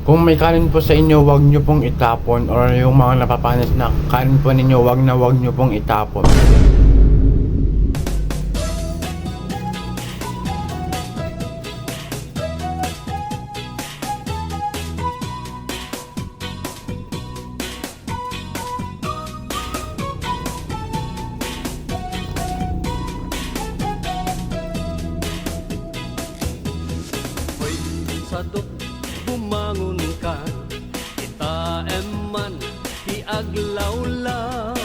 Kung may kanin po sa inyo, wag nyo pong itapon, or yung mga napapanis na kanin po ninyo, wag nyo pong itapon. Sadot bumangon ka, kita eman tiaglawlaw.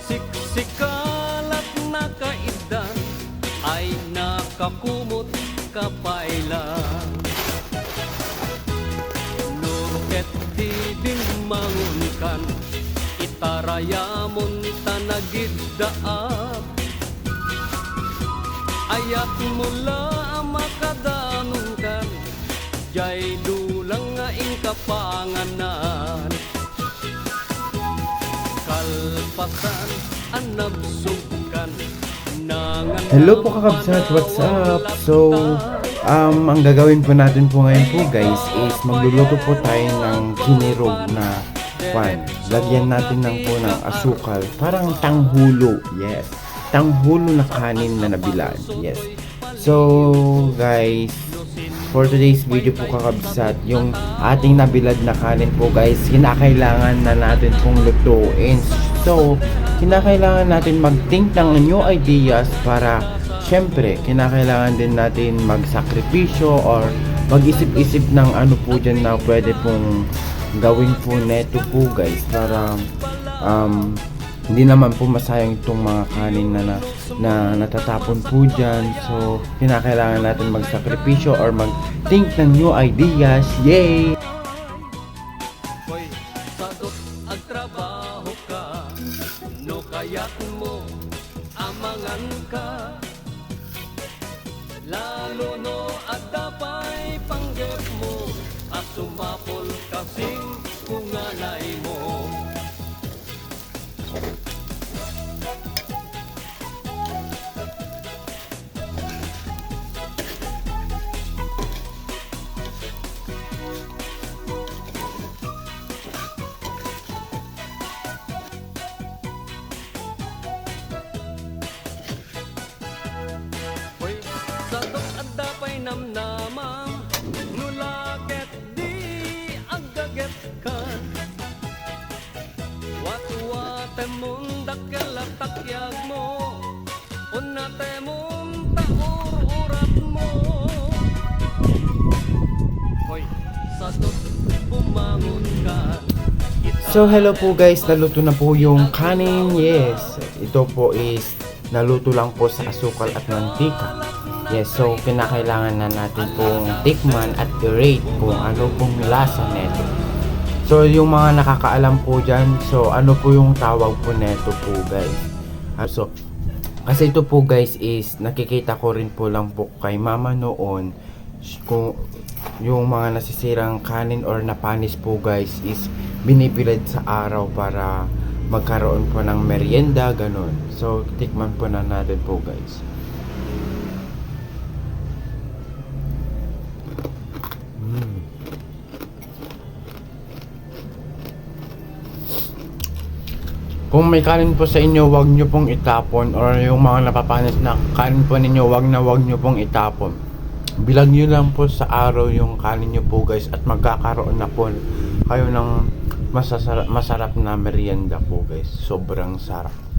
Siksikalat na kaidan ay nakakumot kapailan. Nuket di bimangon kan, itarayamon tanagiddaap. Ayat mula makadanungkan, jay dulang nga kapanganan. Kalpasan anabsukan nangan. Hello po kakabsat, what's up? So, ang gagawin po natin po ngayon po guys is magluluto po tayo ng kinirog na pan. Lagyan natin ng po ng asukal, parang tanghulo, yes. Tanghulo na kanin na nabilad, yes. So guys, for today's video po kakabsat, yung ating nabilad na kanin po guys, kinakailangan na natin pong lutuin. So, kinakailangan natin mag-think ng new ideas para syempre, kinakailangan din natin magsakripisyo or mag-isip-isip ng ano po dyan na pwede pong gawin po neto po guys para hindi naman po masayang itong mga kanin na natatapon po dyan. So, kinakailangan natin magsakripisyo or mag-think ng new ideas. Yay! Hoy, sadot agtrabaho ka, no kaya't mo amangan ka. Lalo no adapay panggep mo, at sumapol kasing kungalay mo. Hoy, sadot adapay namnamang, nulaket di agaget kan. Watu-wate mong dakalatakyak mo, unate mong taur-urat mo. Hoy, sadot bumangon ka. So hello po guys, naluto na po yung kanin, yes. Ito po is naluto lang po sa asukal at mantika. Yes, so kinakailangan na natin pong tikman at i-rate kung ano pong lasa neto. So yung mga nakakaalam po dyan, so ano po yung tawag po neto po guys. So kasi ito po guys is nakikita ko rin po lang po kay mama noon, kung yung mga nasisirang kanin or napanis po guys is binibilad sa araw para magkaroon po ng merienda, ganun. So tikman po na natin po guys. Kung may kanin po sa inyo, wag nyo pong itapon, or yung mga napapanis na kanin po ninyo, wag nyo pong itapon. Bilag nyo lang po sa araw yung kanin nyo po guys, at magkakaroon na po kayo ng masarap na merienda po guys. Sobrang sarap.